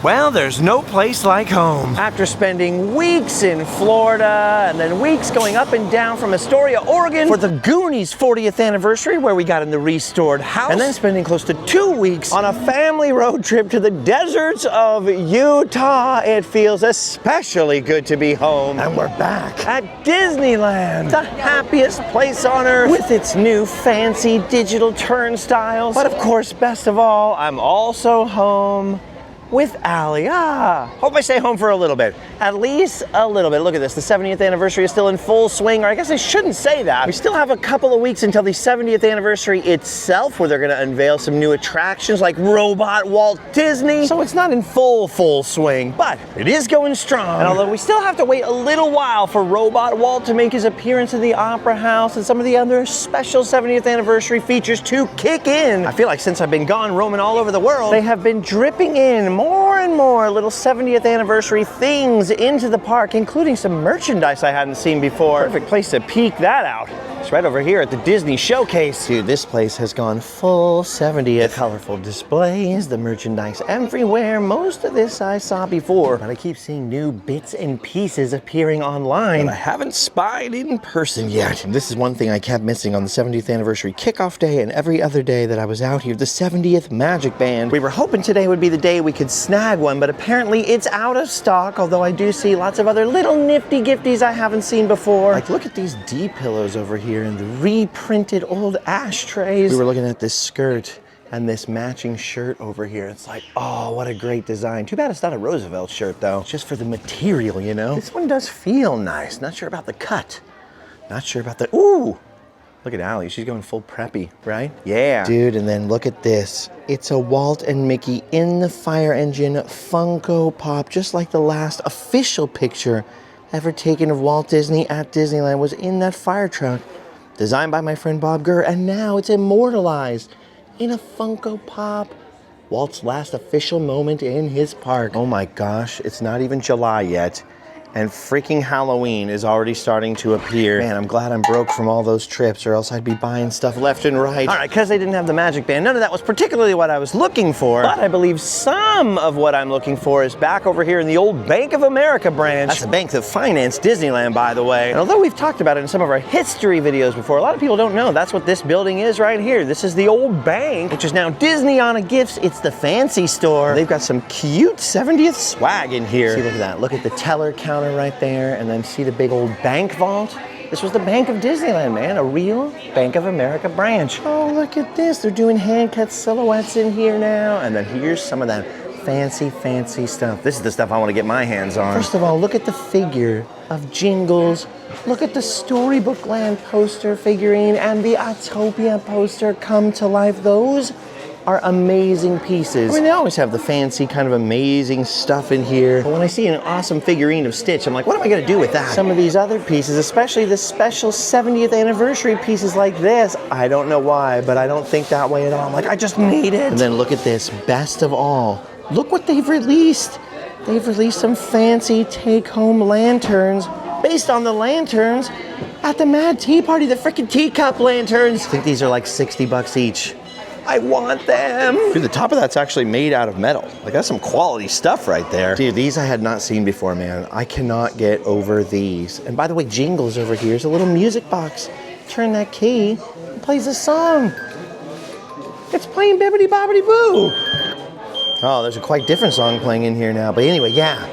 Well, there's no place like home. After spending weeks in Florida and then weeks going up and down from Astoria, Oregon for the Goonies 40th anniversary where we got in the restored house, and then spending close to 2 weeks on a family road trip to the deserts of Utah, it feels especially good to be home. And we're back at Disneyland, the happiest place on earth with its new fancy digital turnstiles. But of course, best of all, I'm also home with Allie. Hope I stay home for a little bit. At least a little bit. Look at this, the 70th anniversary is still in full swing, or I guess I shouldn't say that. We still have a couple of weeks until the 70th anniversary itself, where they're gonna unveil some new attractions like Robot Walt Disney. So it's not in full swing, but it is going strong. And although we still have to wait a little while for Robot Walt to make his appearance in the Opera House and some of the other special 70th anniversary features to kick in, I feel like since I've been gone roaming all over the world, they have been dripping in more and more little 70th anniversary things into the park, including some merchandise I hadn't seen before. Perfect place to peek that out. It's right over here at the Disney Showcase. Dude, this place has gone full 70th. The colorful displays, the merchandise everywhere. Most of this I saw before, but I keep seeing new bits and pieces appearing online that I haven't spied in person yet. And this is one thing I kept missing on the 70th anniversary kickoff day and every other day that I was out here, the 70th Magic Band. We were hoping today would be the day we could snag one, but apparently it's out of stock, although I do see lots of other little nifty gifties I haven't seen before. Like, look at these D-pillows over here and the reprinted old ashtrays. We were looking at this skirt and this matching shirt over here. It's like, oh, what a great design. Too bad it's not a Roosevelt shirt though. It's just for the material, you know? This one does feel nice. Not sure about the cut. Not sure about the, ooh! Look at Allie, she's going full preppy, right? Yeah. Dude, and then look at this. It's a Walt and Mickey in the fire engine Funko Pop, just like the last official picture ever taken of Walt Disney at Disneyland was in that fire truck. Designed by my friend Bob Gurr, and now it's immortalized in a Funko Pop. Walt's last official moment in his park. Oh my gosh, it's not even July yet, and freaking Halloween is already starting to appear. Man, I'm glad I'm broke from all those trips, or else I'd be buying stuff left and right. All right, because they didn't have the Magic Band, none of that was particularly what I was looking for, but I believe some of what I'm looking for is back over here in the old Bank of America branch. That's the bank that financed Disneyland, by the way. And although we've talked about it in some of our history videos before, a lot of people don't know that's what this building is right here. This is the old bank, which is now Disney on a Gifts. It's the fancy store. They've got some cute 70th swag in here. See, look at that. Look at the teller counter right there, and then see the big old bank vault. This was the Bank of Disneyland, man, a real Bank of America branch. Oh, look at this. They're doing hand-cut silhouettes in here now, and then here's some of that fancy stuff. This is the stuff I want to get my hands on. First of all, look at the figure of Jingles. Look at the Storybook Land poster figurine and the Autopia poster come to life. Those are amazing pieces. I mean, they always have the fancy kind of amazing stuff in here, but when I see an awesome figurine of Stitch, I'm like, what am I gonna do with that? Some of these other pieces, especially the special 70th anniversary pieces like this, I don't know why, but I don't think that way at all. I'm like, I just need it. And then look at this, best of all. Look what they've released. They've released some fancy take-home lanterns based on the lanterns at the Mad Tea Party, the freaking teacup lanterns. I think these are like 60 bucks each. I want them. Dude, the top of that's actually made out of metal. Like, that's some quality stuff right there. Dude, these I had not seen before, man. I cannot get over these. And by the way, Jingles over here is a little music box. Turn that key, it plays a song. It's playing Bibbidi Bobbidi Boo. Oh, there's a quite different song playing in here now. But anyway, yeah,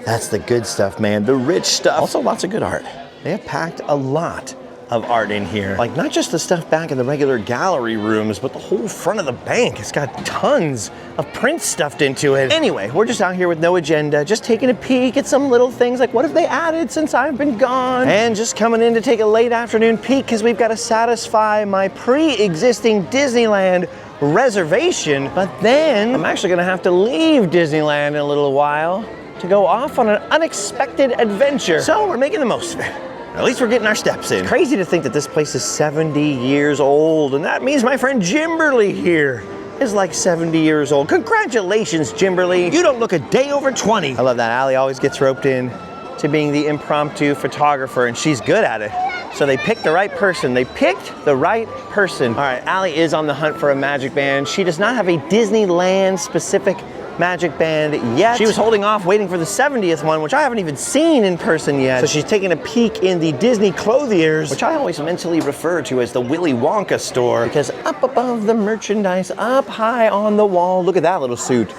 that's the good stuff, man. The rich stuff. Also, lots of good art. They have packed a lot of art in here. Like, not just the stuff back in the regular gallery rooms, but the whole front of the bank. It's got tons of prints stuffed into it. Anyway, we're just out here with no agenda, just taking a peek at some little things like what have they added since I've been gone? And just coming in to take a late afternoon peek because we've got to satisfy my pre-existing Disneyland reservation. But then I'm actually gonna have to leave Disneyland in a little while to go off on an unexpected adventure. So we're making the most of it. At least we're getting our steps in. Crazy to think that this place is 70 years old, and that means my friend Jimberly here is like 70 years old. Congratulations, Jimberly. You don't look a day over 20. I love that. Allie always gets roped in to being the impromptu photographer, and she's good at it. So they picked the right person. They picked the right person. All right, Allie is on the hunt for a Magic Band. She does not have a Disneyland specific Magic Band yet. She was holding off waiting for the 70th one, which I haven't even seen in person yet. So she's taking a peek in the Disney Clothiers, which I always mentally refer to as the Willy Wonka store, because up above the merchandise, up high on the wall, look at that little suit.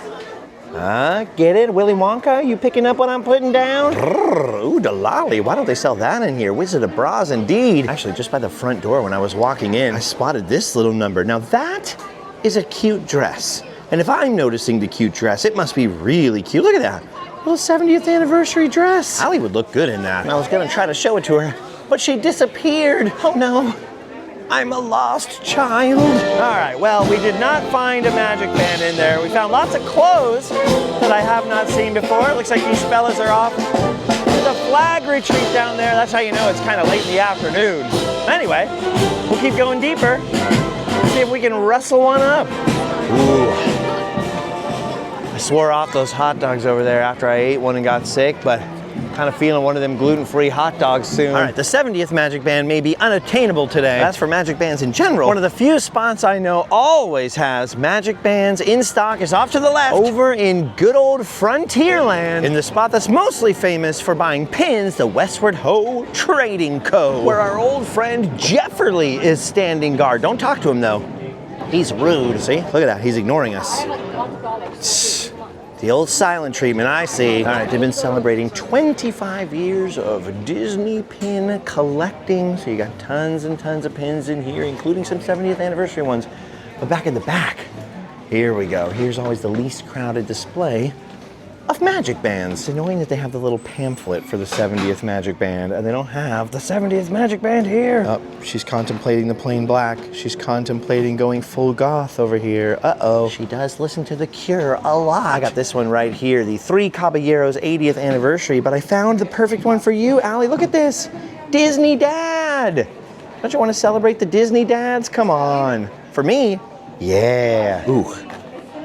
Get it, Willy Wonka? You picking up what I'm putting down? Ooh, Delali, why don't they sell that in here? Wizard of Bras indeed. Actually, just by the front door when I was walking in, I spotted this little number. Now that is a cute dress. And if I'm noticing the cute dress, it must be really cute. Look at that, little 70th anniversary dress. Allie would look good in that. And I was gonna try to show it to her, but she disappeared. Oh no. I'm a lost child. All right, well, we did not find a Magic Band in there. We found lots of clothes that I have not seen before. It looks like these fellas are off. There's a flag retreat down there. That's how you know it's kind of late in the afternoon. Anyway, we'll keep going deeper. See if we can rustle one up. Ooh. I swore off those hot dogs over there after I ate one and got sick, but kind of feeling one of them gluten-free hot dogs soon. All right, the 70th Magic Band may be unattainable today. As for Magic Bands in general, one of the few spots I know always has Magic Bands in stock is off to the left, over in good old Frontierland, in the spot that's mostly famous for buying pins, the Westward Ho Trading Co., where our old friend Jefferly is standing guard. Don't talk to him though. He's rude. See? Look at that. He's ignoring us. The old silent treatment, I see. All right, they've been celebrating 25 years of Disney pin collecting. So you got tons and tons of pins in here, including some 70th anniversary ones. But back in the back, here we go. Here's always the least crowded display of Magic Bands. It's annoying that they have the little pamphlet for the 70th Magic Band, and they don't have the 70th Magic Band here. Oh, she's contemplating the plain black. She's contemplating going full goth over here. Uh-oh. She does listen to The Cure a lot. I got this one right here, the Three Caballeros 80th anniversary, but I found the perfect one for you, Allie. Look at this. Disney Dad. Don't you want to celebrate the Disney Dads? Come on. For me, yeah. Ooh.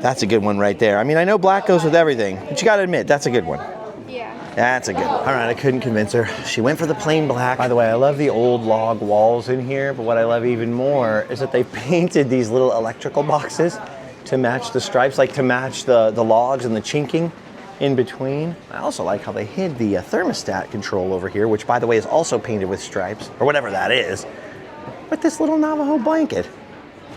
That's a good one right there. I mean, I know black goes with everything, but you gotta admit, that's a good one. Yeah. That's a good one. All right, I couldn't convince her. She went for the plain black. By the way, I love the old log walls in here, but what I love even more is that they painted these little electrical boxes to match the stripes, like to match the logs and the chinking in between. I also like how they hid the thermostat control over here, which by the way is also painted with stripes, or whatever that is, with this little Navajo blanket.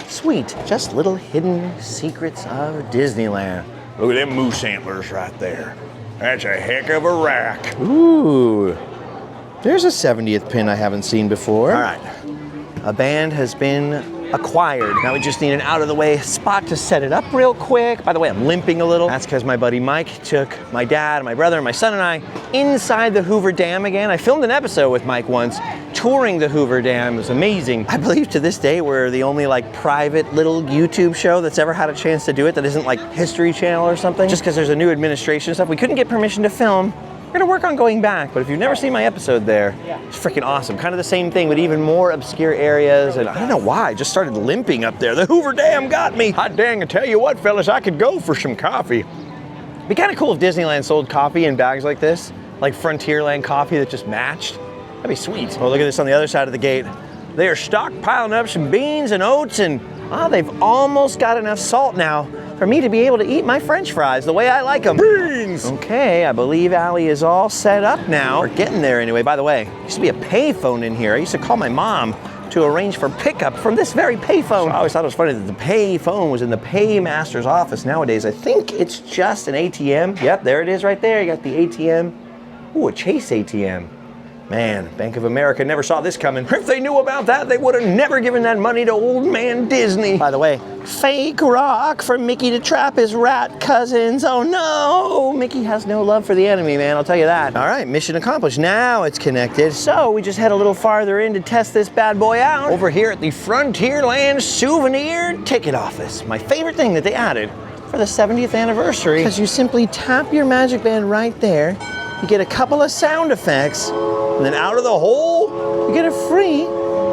Sweet, just little hidden secrets of Disneyland. Look at them moose antlers right there. That's a heck of a rack. Ooh, there's a 70th pin I haven't seen before. All right, a band has been acquired. Now we just need an out of the way spot to set it up real quick. By the way, I'm limping a little. That's because my buddy Mike took my dad, my brother, my son and I inside the Hoover Dam again. I filmed an episode with Mike once touring the Hoover Dam. It was amazing. I believe to this day we're the only like private little YouTube show that's ever had a chance to do it that isn't like History Channel or something. Just because there's a new administration and stuff, we couldn't get permission to film. We're gonna work on going back, but if you've never seen my episode there, it's freaking awesome. Kind of the same thing, but even more obscure areas, and I don't know why, I just started limping up there. The Hoover Dam got me. Hot dang, I tell you what, fellas, I could go for some coffee. It'd be kind of cool if Disneyland sold coffee in bags like this, like Frontierland coffee that just matched. That'd be sweet. Oh, look at this on the other side of the gate. They are stockpiling up some beans and oats, and they've almost got enough salt now for me to be able to eat my French fries the way I like them. Beans! Okay, I believe Allie is all set up now. We're getting there anyway. By the way, there used to be a payphone in here. I used to call my mom to arrange for pickup from this very payphone. So I always thought it was funny that the payphone was in the paymaster's office. Nowadays, I think it's just an ATM. Yep, there it is right there. You got the ATM. Ooh, a Chase ATM. Man, Bank of America never saw this coming. If they knew about that, they would have never given that money to old man Disney. By the way, fake rock for Mickey to trap his rat cousins. Oh no, Mickey has no love for the enemy, man, I'll tell you that. All right, mission accomplished. Now it's connected. So we just head a little farther in to test this bad boy out. Over here at the Frontierland Souvenir Ticket Office. My favorite thing that they added for the 70th anniversary. Because you simply tap your Magic Band right there. You get a couple of sound effects, and then out of the hole, you get a free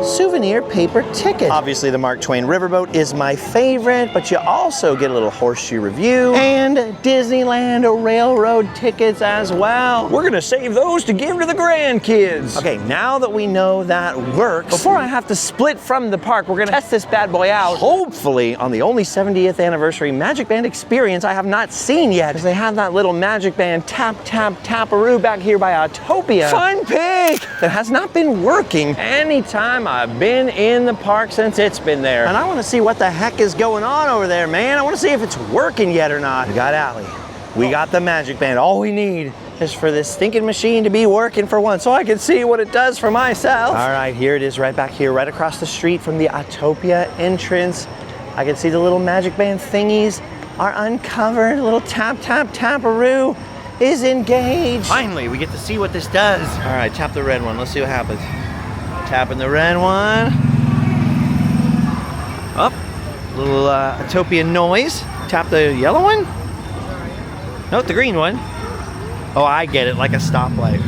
souvenir paper ticket. Obviously, the Mark Twain Riverboat is my favorite, but you also get a little horseshoe review and Disneyland Railroad tickets as well. We're gonna save those to give to the grandkids. Okay, now that we know that works, before I have to split from the park, we're gonna test this bad boy out, hopefully on the only 70th anniversary Magic Band experience I have not seen yet, because they have that little Magic Band tap-tap-taparoo back here by Autopia. Fun pick! That has not been working anytime I've been in the park since it's been there. And I want to see what the heck is going on over there, man. I want to see if it's working yet or not. We got Allie. We got the Magic Band. All we need is for this stinking machine to be working for once so I can see what it does for myself. All right, here it is right back here, right across the street from the Autopia entrance. I can see the little Magic Band thingies are uncovered. A little tap-tap-taparoo is engaged. Finally, we get to see what this does. All right, tap the red one. Let's see what happens. Tapping the red one. Up, little Autopia noise. Tap the yellow one. Nope, the green one. Oh, I get it, like a stoplight.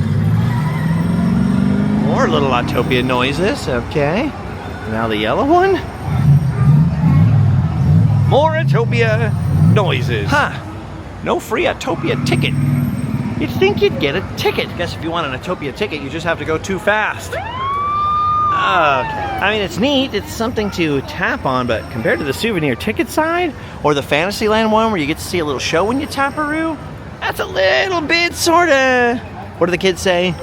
More little Autopia noises, okay. Now the yellow one. More Autopia noises. Huh, no free Autopia ticket. You'd think you'd get a ticket. Guess if you want an Autopia ticket, you just have to go too fast. Okay. I mean, it's neat, it's something to tap on, but compared to the souvenir ticket side, or the Fantasyland one where you get to see a little show when you taparoo, that's a little bit sorta, what do the kids say?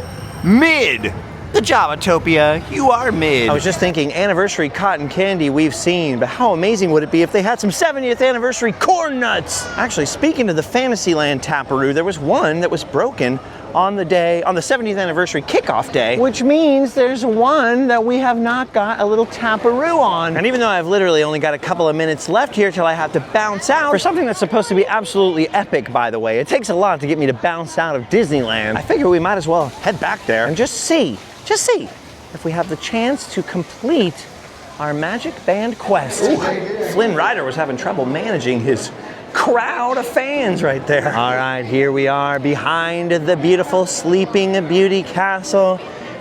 Mid. Good job, Autopia, you are mid. I was just thinking, anniversary cotton candy we've seen, but how amazing would it be if they had some 70th anniversary corn nuts? Actually, speaking of the Fantasyland taparoo, there was one that was broken on the 70th anniversary kickoff day, which means there's one that we have not got a little taparoo on. And even though I've literally only got a couple of minutes left here till I have to bounce out for something that's supposed to be absolutely epic, by the way, it takes a lot to get me to bounce out of Disneyland. I figure we might as well head back there and just see if we have the chance to complete our Magic Band quest. Ooh, Flynn Rider was having trouble managing his crowd of fans right there. All right, here we are behind the beautiful Sleeping Beauty Castle.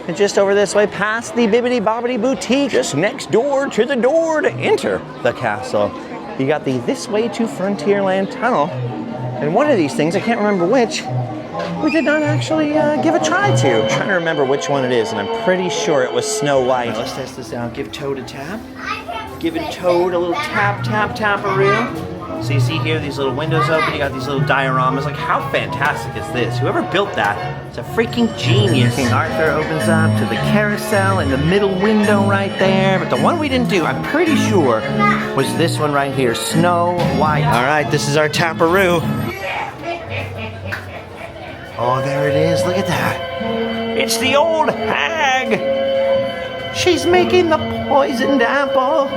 And just over this way past the Bibbidi Bobbidi Boutique, just next door to the door to enter the castle. You got the This Way to Frontierland tunnel. And one of these things, I can't remember which, we did not actually give a try to. I'm trying to remember which one it is, and I'm pretty sure it was Snow White. Right, let's test this out. Give Toad a tap. Giving Toad a little tap-tap-taparoo. So you see here, these little windows open, you got these little dioramas. Like, how fantastic is this? Whoever built that is a freaking genius. King Arthur opens up to the carousel in the middle window right there. But the one we didn't do, I'm pretty sure, was this one right here, Snow White. All right, this is our taparoo. Oh, there it is, look at that. It's the old hag. She's making the poisoned apple.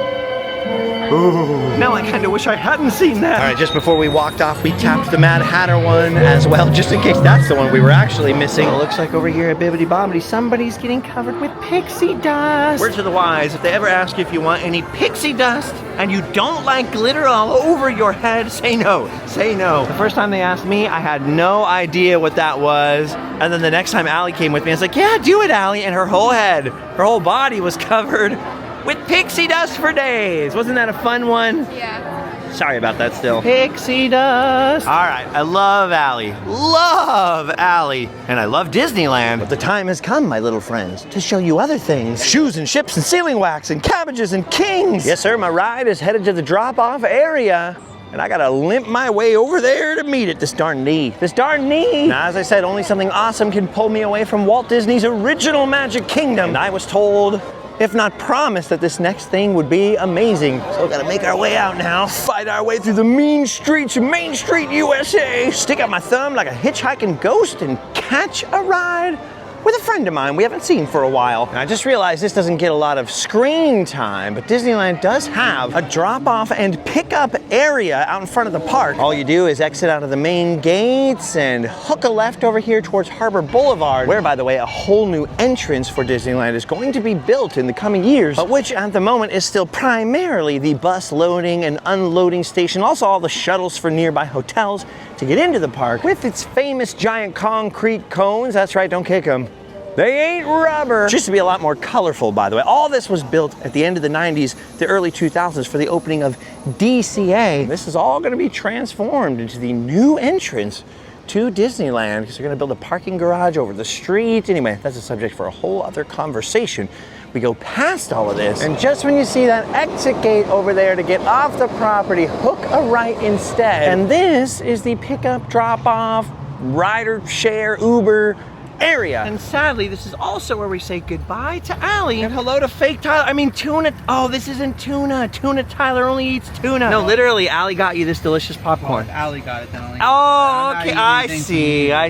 Ooh. Now I kind of wish I hadn't seen that. All right, just before we walked off, we tapped the Mad Hatter one as well, just in case that's the one we were actually missing. It looks like over here at Bibbidi Bobbidi, somebody's getting covered with pixie dust. Word to the wise, if they ever ask you if you want any pixie dust and you don't like glitter all over your head, say no, say no. The first time they asked me, I had no idea what that was. And then the next time Allie came with me, I was like, yeah, do it, Allie. And her whole head, her whole body was covered with pixie dust for days. Wasn't that a fun one? Yeah. Sorry about that still. Pixie dust. All right, I love Allie. Love Allie. And I love Disneyland. But the time has come, my little friends, to show you other things. Shoes and ships and sealing wax and cabbages and kings. Yes, sir, my ride is headed to the drop-off area. And I gotta limp my way over there to meet it, this darn knee. This darn knee! Now, as I said, only something awesome can pull me away from Walt Disney's original Magic Kingdom. And I was told, if not promised, that this next thing would be amazing. So we gotta make our way out now, fight our way through the mean streets of Main Street, USA, stick out my thumb like a hitchhiking ghost and catch a ride with a friend of mine we haven't seen for a while. And I just realized this doesn't get a lot of screen time, but Disneyland does have a drop-off and pick-up area out in front of the park. All you do is exit out of the main gates and hook a left over here towards Harbor Boulevard, where, by the way, a whole new entrance for Disneyland is going to be built in the coming years, but which at the moment is still primarily the bus loading and unloading station, also all the shuttles for nearby hotels to get into the park with its famous giant concrete cones. That's right, don't kick them. They ain't rubber. It used to be a lot more colorful, by the way. All this was built at the end of the 90s, the early 2000s for the opening of DCA. This is all gonna be transformed into the new entrance to Disneyland because they're gonna build a parking garage over the street. Anyway, that's a subject for a whole other conversation. We go past all of this, and just when you see that exit gate over there to get off the property, hook a right instead. And this is the pickup, drop off, rider share, Uber area. And sadly, this is also where we say goodbye to Allie and hello to fake Tyler. I mean, tuna. Oh, this isn't tuna. Tuna Tyler only eats tuna. No, literally, Allie got you this delicious popcorn. Oh, Allie got it then. Oh, okay. I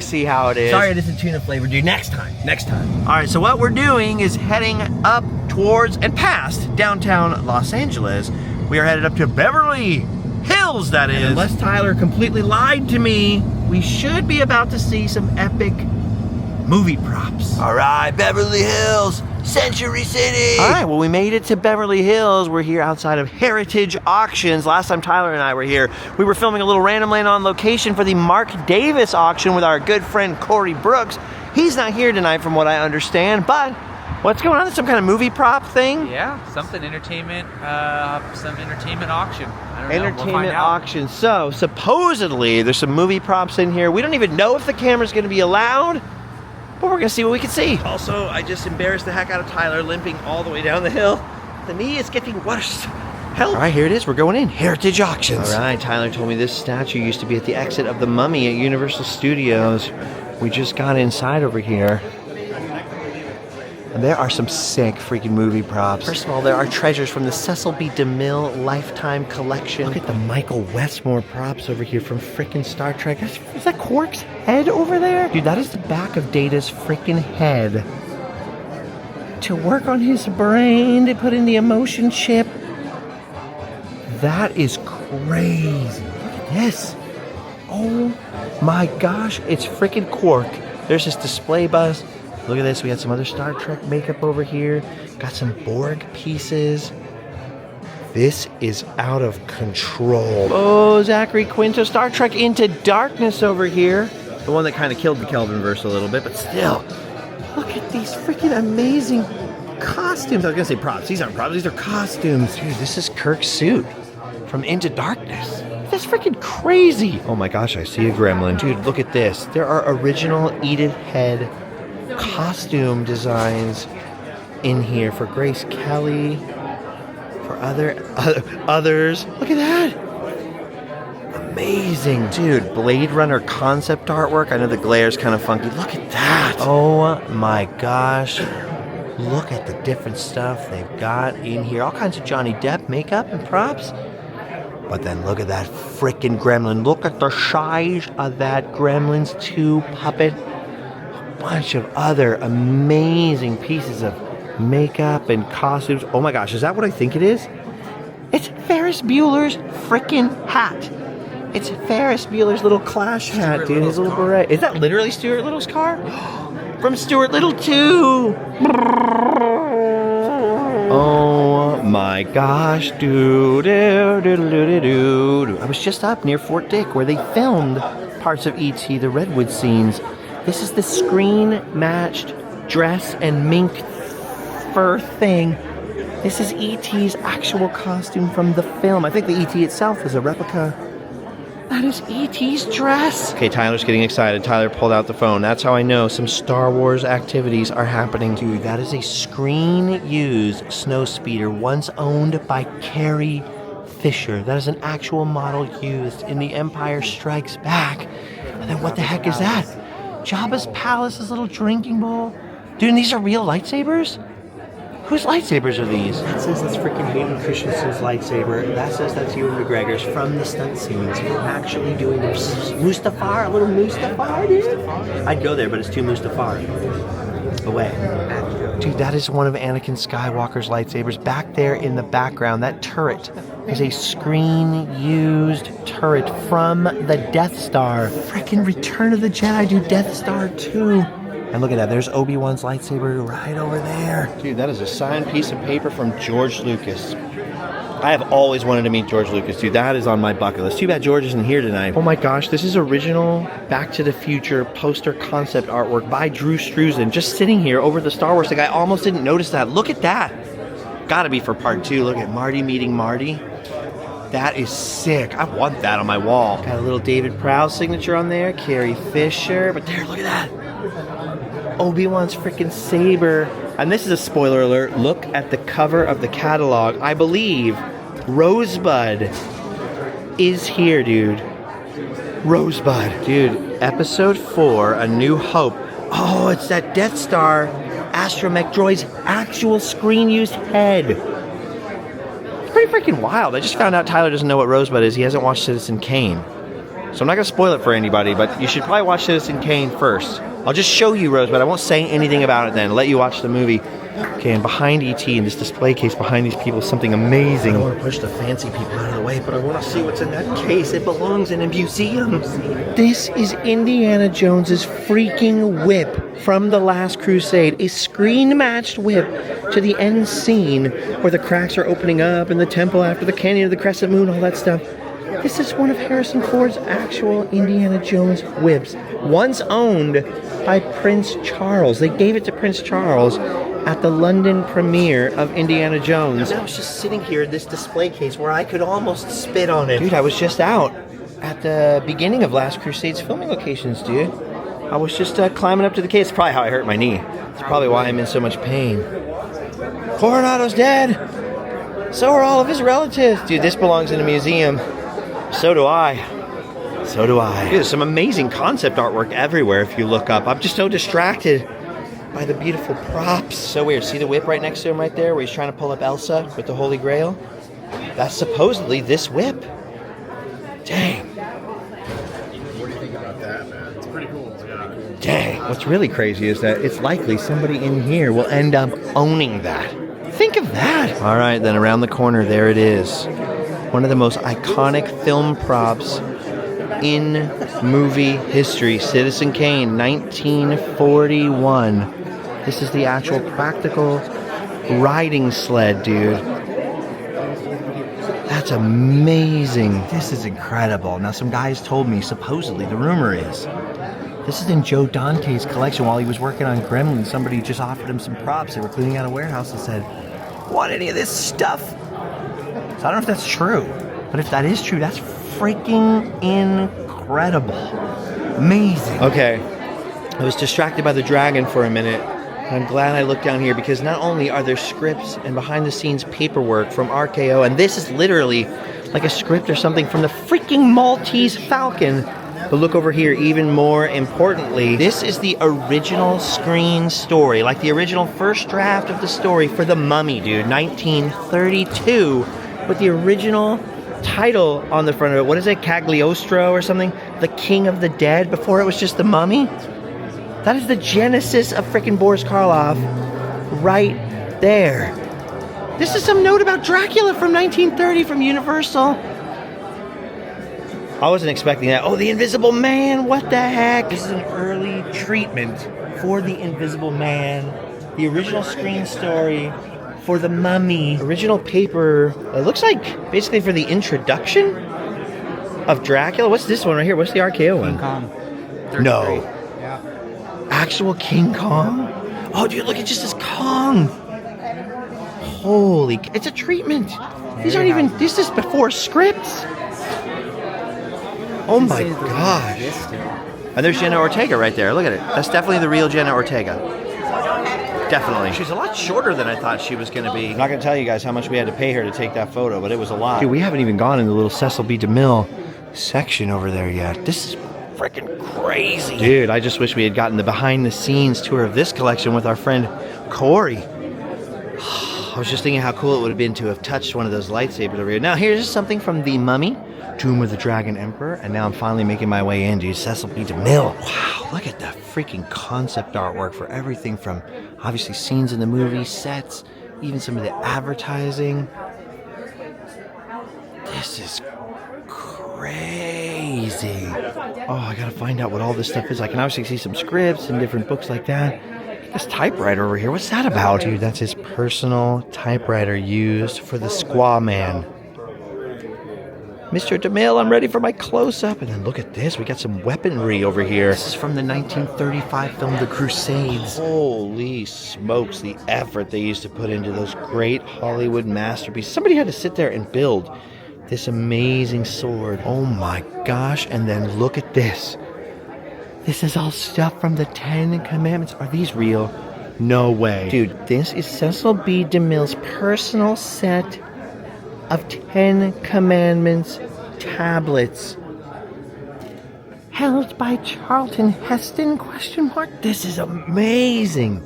see how it is. Sorry, it isn't tuna flavor, dude. Next time. All right, so what we're doing is heading up towards and past downtown Los Angeles. We are headed up to Beverly Hills, that is. Unless Tyler completely lied to me, We should be about to see some epic movie props. All right, Beverly Hills, Century City. All right, well, we made it to Beverly Hills. We're here outside of Heritage Auctions. Last time Tyler and I were here, we were filming a little Randomland on location for the Mark Davis auction with our good friend Corey Brooks. He's not here tonight from what I understand, but what's going on? Some kind of movie prop thing? Yeah, something entertainment, some entertainment auction. I don't know. Entertainment auction. So supposedly there's some movie props in here. We don't even know if the camera's gonna be allowed, but we're gonna see what we can see. Also, I just embarrassed the heck out of Tyler, limping all the way down the hill. The knee is getting worse. Help. All right, here it is. We're going in. Heritage Auctions. All right, Tyler told me this statue used to be at the exit of the Mummy at Universal Studios. We just got inside over here. And there are some sick freaking movie props. First of all, there are treasures from the Cecil B. DeMille Lifetime Collection. Look at the Michael Westmore props over here from freaking Star Trek. Is that Quark's head over there? Dude, that is the back of Data's freaking head. To work on his brain, to put in the emotion chip. That is crazy. Look at this. Oh my gosh, it's freaking Quark. There's this display bus. Look at this, we got some other Star Trek makeup over here. Got some Borg pieces. This is out of control. Oh, Zachary Quinto, Star Trek Into Darkness over here. The one that kind of killed the Kelvinverse a little bit, but still. Look at these freaking amazing costumes. I was gonna say props, these aren't props, these are costumes. Dude, this is Kirk's suit from Into Darkness. That's freaking crazy. Oh my gosh, I see a gremlin. Dude, look at this. There are original Edith Head costume designs in here for Grace Kelly, for others. Look at that. Amazing. Dude, Blade Runner concept artwork. I know the glare's kind of funky. Look at that. Oh my gosh. Look at the different stuff they've got in here. All kinds of Johnny Depp makeup and props. But then look at that freaking gremlin. Look at the size of that Gremlins 2 puppet. Bunch of other amazing pieces of makeup and costumes. Oh my gosh, is that what I think it is? It's Ferris Bueller's freaking hat. It's Ferris Bueller's little Clash hat, dude. His little beret. Is that literally Stuart Little's car? From Stuart Little 2. Oh my gosh, dude. I was just up near Fort Dick where they filmed parts of E.T., the Redwood scenes. This is the screen-matched dress and mink fur thing. This is E.T.'s actual costume from the film. I think the E.T. itself is a replica. That is E.T.'s dress. Okay, Tyler's getting excited. Tyler pulled out the phone. That's how I know some Star Wars activities are happening. Dude, that is a screen-used snowspeeder once owned by Carrie Fisher. That is an actual model used in The Empire Strikes Back. And then what the heck is that? Jabba's Palace's little drinking bowl. Dude, and these are real lightsabers? Whose lightsabers are these? That says that's freaking Hayden Christensen's lightsaber. That says that's Ewan McGregor's from the stunt scenes. We're actually doing the Mustafar, a little Mustafar, dude. I'd go there, but it's too Mustafar away. Dude, that is one of Anakin Skywalker's lightsabers. Back there in the background, that turret is a screen-used turret from the Death Star. Freaking Return of the Jedi, dude, Death Star 2. And look at that, there's Obi-Wan's lightsaber right over there. Dude, that is a signed piece of paper from George Lucas. I have always wanted to meet George Lucas, dude. That is on my bucket list. Too bad George isn't here tonight. Oh my gosh, this is original Back to the Future poster concept artwork by Drew Struzan, just sitting here over the Star Wars thing. I almost didn't notice that. Look at that. Gotta be for part 2. Look at Marty meeting Marty. That is sick. I want that on my wall. Got a little David Prowse signature on there. Carrie Fisher. But there, look at that. Obi-Wan's freaking saber. And this is a spoiler alert. Look at the cover of the catalog. I believe Rosebud is here, dude. Rosebud. Dude, episode 4, A New Hope. Oh, it's that Death Star astromech droid's actual screen-used head. It's pretty freaking wild. I just found out Tyler doesn't know what Rosebud is. He hasn't watched Citizen Kane. So I'm not going to spoil it for anybody, but you should probably watch Citizen Kane first. I'll just show you Rosebud. I won't say anything about it then. I'll let you watch the movie. Okay, and behind E.T. in this display case behind these people is something amazing. I don't want to push the fancy people out of the way, but I want to see what's in that case. It belongs in a museum. This is Indiana Jones's freaking whip from The Last Crusade. A screen-matched whip to the end scene where the cracks are opening up in the temple after the Canyon of the Crescent Moon, all that stuff. This is one of Harrison Ford's actual Indiana Jones whips, once owned by Prince Charles. They gave it to Prince Charles at the London premiere of Indiana Jones. And I was just sitting here in this display case where I could almost spit on it. Dude, I was just out at the beginning of Last Crusade's filming locations, dude. I was just climbing up to the case. It's probably how I hurt my knee. It's probably why I'm in so much pain. Coronado's dead. So are all of his relatives. Dude, this belongs in a museum. So do I. So do I. Dude, there's some amazing concept artwork everywhere if you look up. I'm just so distracted by the beautiful props. So weird. See the whip right next to him right there where he's trying to pull up Elsa with the Holy Grail? That's supposedly this whip. Dang. What do you think about that, man? It's pretty cool. Yeah. Dang. What's really crazy is that it's likely somebody in here will end up owning that. Think of that. All right, then around the corner, there it is. One of the most iconic film props in movie history. Citizen Kane, 1941. This is the actual practical riding sled, dude. That's amazing. This is incredible. Now, some guys told me, supposedly, the rumor is, this is in Joe Dante's collection. While he was working on Gremlins, somebody just offered him some props. They were cleaning out a warehouse and said, want any of this stuff? So I don't know if that's true, but if that is true, that's freaking incredible. Amazing. Okay, I was distracted by the dragon for a minute. And I'm glad I looked down here because not only are there scripts and behind-the-scenes paperwork from RKO, and this is literally like a script or something from the freaking Maltese Falcon. But look over here, even more importantly, this is the original screen story, like the original first draft of the story for The Mummy, dude, 1932, with the original title on the front of it. What is it, Cagliostro or something? The King of the Dead, before it was just The Mummy? That is the genesis of frickin' Boris Karloff right there. This is some note about Dracula from 1930 from Universal. I wasn't expecting that. Oh, the Invisible Man, what the heck? This is an early treatment for the Invisible Man. The original screen story for The Mummy. Original paper, it looks like basically for the introduction of Dracula. What's this one right here? What's the RKO one? King Kong. No. Yeah. Actual King Kong? Oh, dude, look, it just says Kong. Holy, it's a treatment. These aren't even, this is before scripts. Oh my gosh. And there's Jenna Ortega right there. Look at it. That's definitely the real Jenna Ortega. Definitely. She's a lot shorter than I thought she was going to be. I'm not going to tell you guys how much we had to pay her to take that photo, but it was a lot. Dude, we haven't even gone in the little Cecil B. DeMille section over there yet. This is freaking crazy. Dude, I just wish we had gotten the behind-the-scenes tour of this collection with our friend Corey. I was just thinking how cool it would have been to have touched one of those lightsabers over here. Now, here's something from The Mummy, Tomb of the Dragon Emperor, and now I'm finally making my way in, dude. Cecil B. DeMille. Wow, look at that freaking concept artwork for everything from, obviously, scenes in the movie, sets, even some of the advertising. This is crazy. Oh, I gotta find out what all this stuff is. I can obviously see some scripts and different books like that. This typewriter over here, what's that about? Dude, that's his personal typewriter used for the Squaw Man. Mr. DeMille, I'm ready for my close-up. And then look at this. We got some weaponry over here. This is from the 1935 film The Crusades. Holy smokes, the effort they used to put into those great Hollywood masterpieces. Somebody had to sit there and build this amazing sword. Oh my gosh. And then look at this. This is all stuff from the Ten Commandments. Are these real? No way. Dude, this is Cecil B. DeMille's personal set of 10 Commandments tablets held by Charlton Heston, question mark? This is amazing.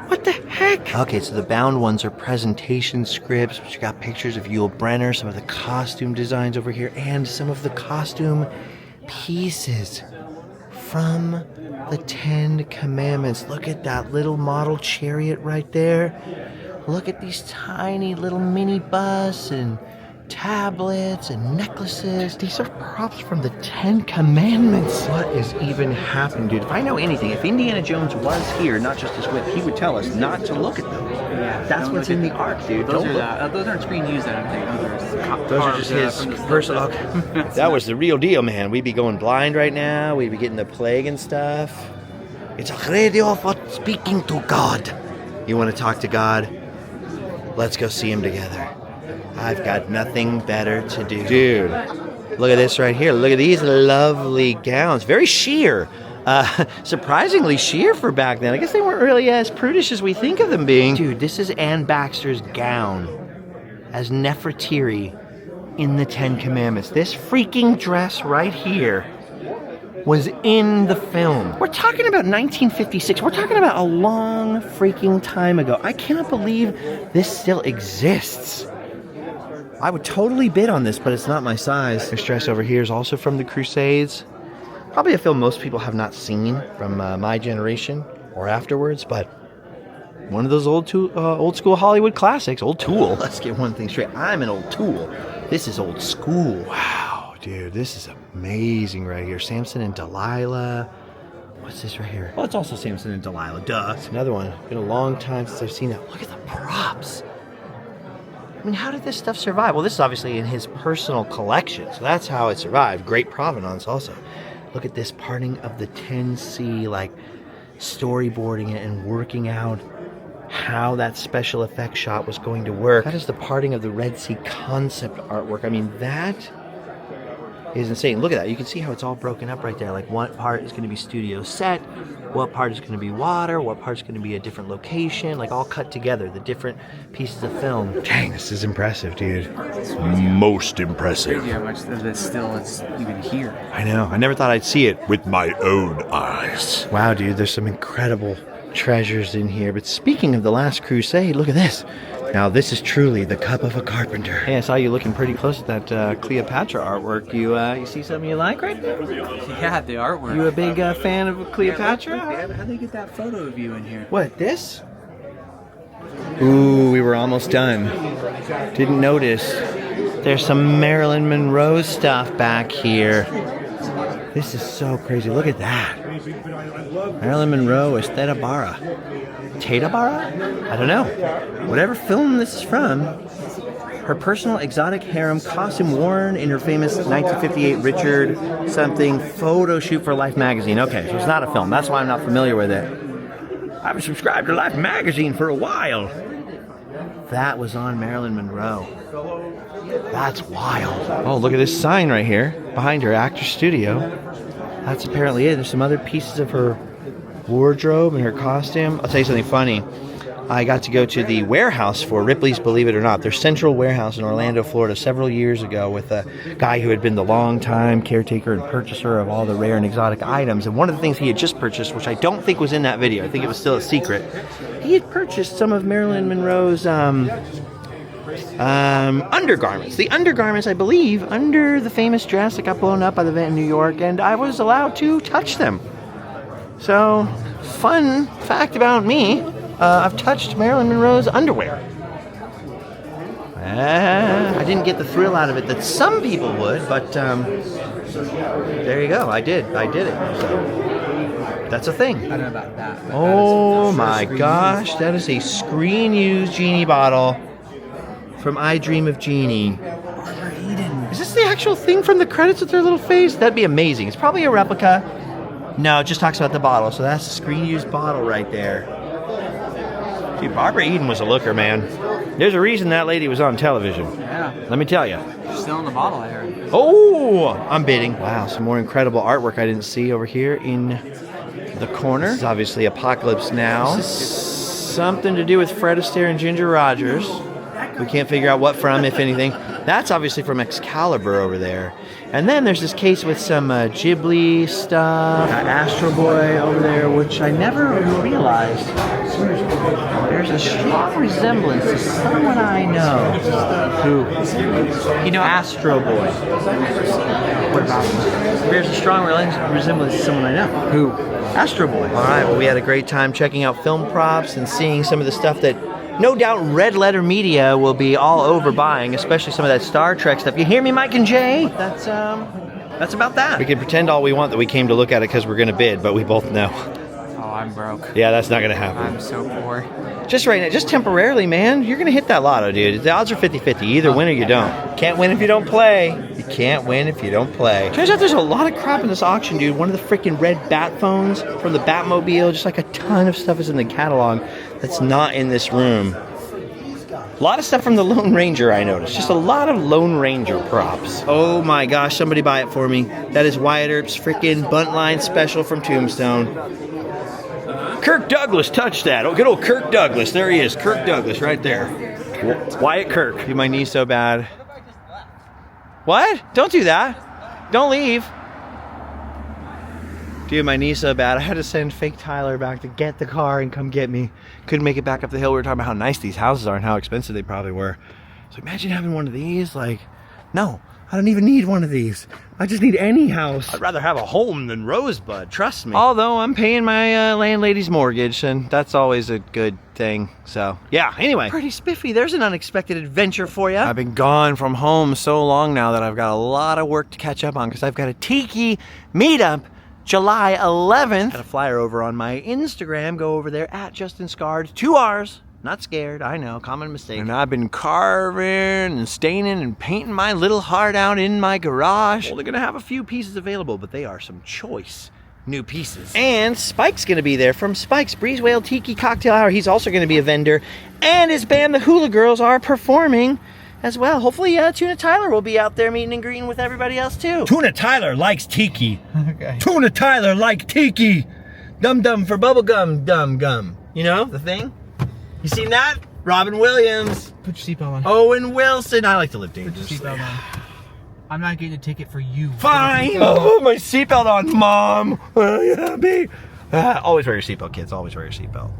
What the heck? Okay, so the bound ones are presentation scripts, which got pictures of Yul Brynner, some of the costume designs over here, and some of the costume pieces from the 10 Commandments. Look at that little model chariot right there. Look at these tiny little mini bus and tablets and necklaces. These are props from the 10 Commandments. What is even happening, dude? If I know anything, if Indiana Jones was here, not just his whip, he would tell us not to look at those. Yeah, that's what's in the ark, dude. Those aren't screen used, I don't think. Those are just his personal. That was the real deal, man. We'd be going blind right now. We'd be getting the plague and stuff. It's a radio for speaking to God. You want to talk to God? Let's go see him together. I've got nothing better to do. Dude, look at this right here. Look at these lovely gowns. Very sheer. Surprisingly sheer for back then. I guess they weren't really as prudish as we think of them being. Dude, this is Anne Baxter's gown as Nefertiti in the 10 Commandments. This freaking dress right here was in the film. We're talking about 1956. We're talking about a long freaking time ago. I cannot believe this still exists. I would totally bid on this, but it's not my size. This dress over here is also from the Crusades. Probably a film most people have not seen from my generation or afterwards, but one of those old school Hollywood classics. Old tool. Let's get one thing straight. I'm an old tool. This is old school. Wow. Dude, this is amazing right here. Samson and Delilah. What's this right here? Well, it's also Samson and Delilah. Duh. It's another one. It's been a long time since I've seen that. Look at the props. I mean, how did this stuff survive? Well, this is obviously in his personal collection, so that's how it survived. Great provenance also. Look at this parting of the 10C, like storyboarding it and working out how that special effects shot was going to work. That is the parting of the Red Sea concept artwork. I mean, that is insane. Look at that. You can see how it's all broken up right there. Like what part is going to be studio set, what part is going to be water, what part is going to be a different location, like all cut together, the different pieces of film. Dang, this is impressive, dude. Most impressive. Crazy how much of this still is even here. I know. I never thought I'd see it. With my own eyes. Wow, dude, there's some incredible treasures in here. But speaking of the Last Crusade, look at this. Now, this is truly the cup of a carpenter. Hey, I saw you looking pretty close at that Cleopatra artwork. You see something you like right there? Yeah, the artwork. You a big fan of Cleopatra? How'd they get that photo of you in here? What, this? Ooh, we were almost done. Didn't notice. There's some Marilyn Monroe stuff back here. This is so crazy. Look at that. Marilyn Monroe is Theta Bara. Theta Bara? I don't know. Whatever film this is from, her personal exotic harem costume worn in her famous 1958 Richard something photo shoot for Life magazine. Okay, so it's not a film. That's why I'm not familiar with it. I've subscribed to Life magazine for a while. That was on Marilyn Monroe. That's wild. Oh, look at this sign right here behind her, Actors Studio. That's apparently it. There's some other pieces of her wardrobe and her costume. I'll tell you something funny. I got to go to the warehouse for Ripley's Believe It or Not, their central warehouse in Orlando, Florida, several years ago with a guy who had been the longtime caretaker and purchaser of all the rare and exotic items. And one of the things he had just purchased, which I don't think was in that video, I think it was still a secret, he had purchased some of Marilyn Monroe's undergarments. The undergarments, I believe, under the famous dress that got blown up by the event in New York, and I was allowed to touch them. So, fun fact about me, I've touched Marilyn Monroe's underwear. I didn't get the thrill out of it that some people would, but there you go. I did it. So, that's a thing. I don't know about that. Oh my gosh, that is a screen-used genie bottle from I Dream of Jeannie. Is this actual thing from the credits with their little face? That'd be amazing. It's probably a replica. No, it just talks about the bottle. So that's a screen-used bottle right there. Dude, Barbara Eden was a looker, man. There's a reason that lady was on television. Yeah. Let me tell you. She's still in the bottle, I heard. Oh, I'm bidding. Wow, some more incredible artwork I didn't see over here in the corner. This is obviously Apocalypse Now. This is something to do with Fred Astaire and Ginger Rogers. We can't figure out what from, if anything. That's obviously from Excalibur over there. And then there's this case with some Ghibli stuff. Got Astro Boy over there, which I never realized. There's a strong resemblance to someone I know. Who? You know Astro Boy. What about him? There's a strong resemblance to someone I know. Who? Astro Boy. All right, well, we had a great time checking out film props and seeing some of the stuff that no doubt Red Letter Media will be all over buying, especially some of that Star Trek stuff. You hear me, Mike and Jay? That's about that. We can pretend all we want that we came to look at it because we're going to bid, but we both know. Oh, I'm broke. Yeah, that's not going to happen. I'm so poor. Just right now, just temporarily, man. You're going to hit that lotto, dude. The odds are 50-50. You either win or you don't. Can't win if you don't play. You can't win if you don't play. Turns out there's a lot of crap in this auction, dude. One of the freaking red bat phones from the Batmobile. Just like a ton of stuff is in the catalog that's not in this room. A lot of stuff from the Lone Ranger, I noticed. Just a lot of Lone Ranger props. Oh my gosh, somebody buy it for me. That is Wyatt Earp's freaking Buntline special from Tombstone. Kirk Douglas touched that. Oh, good old Kirk Douglas. There he is. Kirk Douglas right there. Wyatt Kirk. Dude, my knee's so bad. What? Don't do that. Don't leave. Dude, my knee's so bad. I had to send fake Tyler back to get the car and come get me. Couldn't make it back up the hill. We were talking about how nice these houses are and how expensive they probably were. So imagine having one of these. Like, no, I don't even need one of these. I just need any house. I'd rather have a home than Rosebud, trust me. Although I'm paying my landlady's mortgage, and that's always a good thing. So, yeah, anyway. Pretty spiffy. There's an unexpected adventure for you. I've been gone from home so long now that I've got a lot of work to catch up on because I've got a Tiki meetup July 11th. Got a flyer over on my Instagram. Go over there at Justin Scarred. 2 R's. Not scared. I know. Common mistake. And I've been carving and staining and painting my little heart out in my garage. Well, they're going to have a few pieces available, but they are some choice new pieces. And Spike's going to be there from Spike's Breezeway Tiki Cocktail Hour. He's also going to be a vendor. And his band, the Hula Girls, are performing as well. Hopefully, Tuna Tyler will be out there meeting and greeting with everybody else too. Tuna Tyler likes Tiki. Okay. Tuna Tyler like Tiki. Dum dum for bubblegum, dum gum. You know the thing? You seen that? Robin Williams. Put your seatbelt on. Owen Wilson. I like to live dangerously. Put your seatbelt on. I'm not getting a ticket for you. Fine. Oh, my seatbelt on, Mom. Yeah, me. Always wear your seatbelt, kids. Always wear your seatbelt.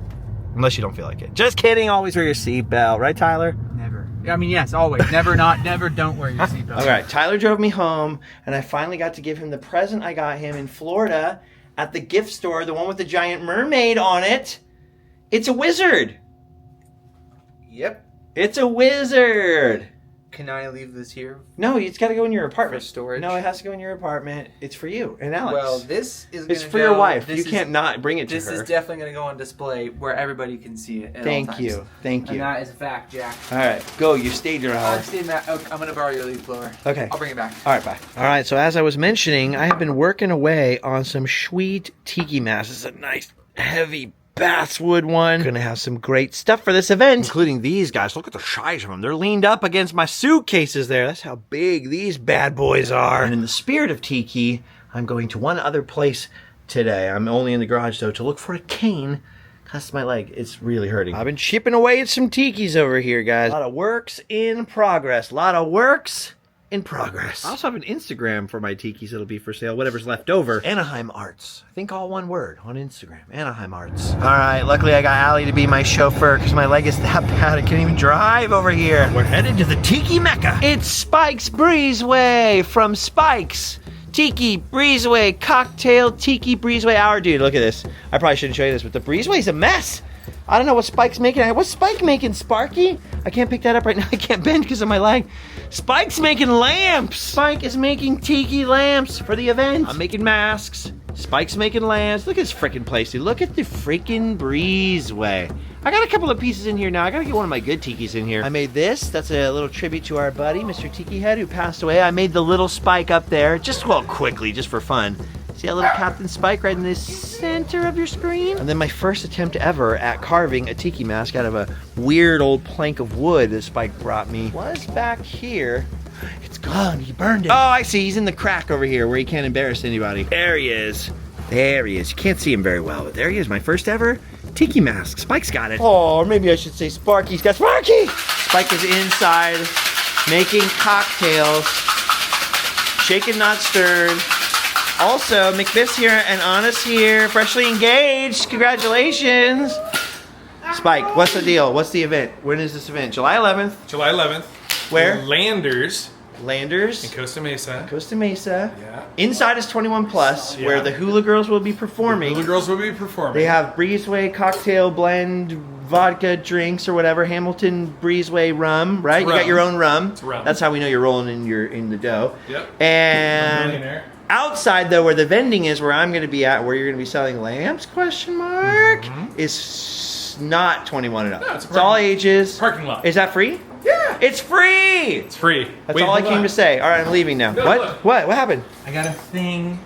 Unless you don't feel like it. Just kidding. Always wear your seatbelt. Right, Tyler? Never. I mean, yes, always. Never, not, never, don't wear your seatbelt. All right. Tyler drove me home, and I finally got to give him the present I got him in Florida at the gift store, the one with the giant mermaid on it. It's a wizard. Yep. It's a wizard. Can I leave this here? No, it's got to go in your apartment. For storage? No, it has to go in your apartment. It's for you and Alex. Well, this is It's for your wife. You can't not bring it to her. This is definitely going to go on display where everybody can see it at all Thank times. you. Thank you. And that is a fact, Jack. All right, go. You stayed your hour. I'm staying that. Okay, I'm going to borrow your leaf blower. Okay. I'll bring it back. All right, bye. All right, so as I was mentioning, I have been working away on some sweet tiki masks. It's a nice, heavy basswood one. Gonna have some great stuff for this event, including these guys. Look at the size of them. They're leaned up against my suitcases there. That's how big these bad boys are. And in the spirit of tiki, I'm going to one other place today. I'm only in the garage, though, to look for a cane. That's my leg. It's really hurting. I've been chipping away at some tikis over here, guys. A lot of works in progress. A lot of works in progress. I also have an Instagram for my tikis that'll be for sale, whatever's left over. Anaheim Arts. I think all one word on Instagram. Anaheim Arts. All right, luckily I got Allie to be my chauffeur because my leg is that bad I can't even drive over here. We're headed to the Tiki Mecca. It's Spike's Breezeway from Spike's. Tiki Breezeway Cocktail Tiki Breezeway Hour. Dude, look at this. I probably shouldn't show you this, but the Breezeway's a mess. I don't know what Spike's making. What's Spike making, Sparky? I can't pick that up right now. I can't bend because of my leg. Spike's making lamps. Spike is making tiki lamps for the event. I'm making masks. Spike's making lamps. Look at this freaking place, dude. Look at the freaking Breezeway. I got a couple of pieces in here now. I gotta get one of my good tikis in here. I made this. That's a little tribute to our buddy, Mr. Tiki Head, who passed away. I made the little spike up there, just well, quickly, just for fun. See that little Captain Spike right in the center of your screen? And then my first attempt ever at carving a tiki mask out of a weird old plank of wood that Spike brought me was back here. It's gone, he burned it. Oh, I see, he's in the crack over here where he can't embarrass anybody. There he is. There he is. You can't see him very well, but there he is, my first ever tiki mask. Spike's got it. Oh, or maybe I should say Sparky's got Sparky! Spike is inside making cocktails. Shaken, not stirred. Also, McBiff's here and Anna's here, freshly engaged. Congratulations. Spike, what's the deal? What's the event? When is this event? July 11th. July 11th. Where? Landers. Landers. In Costa Mesa. Costa Mesa. Yeah. Inside is 21 plus, where the Hula Girls will be performing. The girls will be performing. They have Breezeway cocktail blend, vodka drinks or whatever, Hamilton Breezeway rum, right? You got your own rum. It's rum. That's how we know you're rolling in the dough. Yep. And outside though, where the vending is, where I'm going to be at, where you're going to be selling lamps? Question mark. Is not 21 and up. No, it's all ages. Parking lot. Is that free? Yeah. It's free. It's free. That's all I came to say. All right, I'm leaving now. No, What? look. What happened? I got a thing.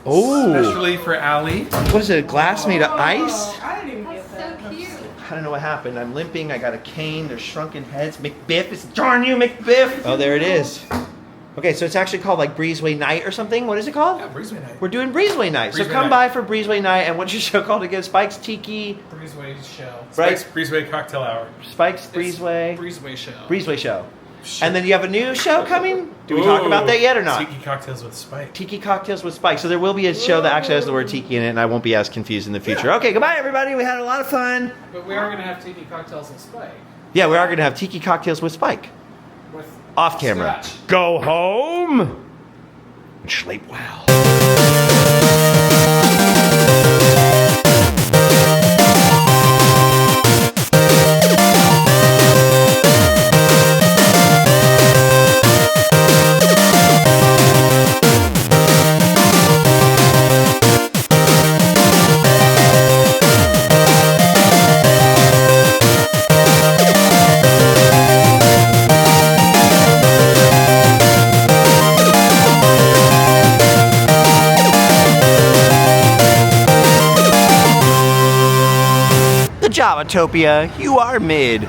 Oh. Especially for Allie. What is it? A glass made of ice? I didn't even get that. So cute. I don't know what happened. I'm limping. I got a cane. There's shrunken heads. McBiff is darn you, McBiff. Oh, there it is. Okay, so it's actually called like Breezeway Night or something. What is it called? Yeah, Breezeway Night. We're doing Breezeway Night. So Breezeway come Night. by for Breezeway Night. And what's your show called again? Spike's Tiki. Breezeway show. Right. Spike's Breezeway Cocktail Hour. Spike's Breezeway. Breezeway show. Breezeway show. And then you have a new show coming? Do we talk about that yet or not? Tiki Cocktails with Spike. Tiki Cocktails with Spike. So there will be a show that actually has the word tiki in it, and I won't be as confused in the future. Okay, goodbye, everybody. We had a lot of fun. But we are going to have tiki cocktails and Spike. Yeah, we are going to have Tiki Cocktails with Spike. With Off camera. scotch. Go home and sleep well. Javatopia, you are mid.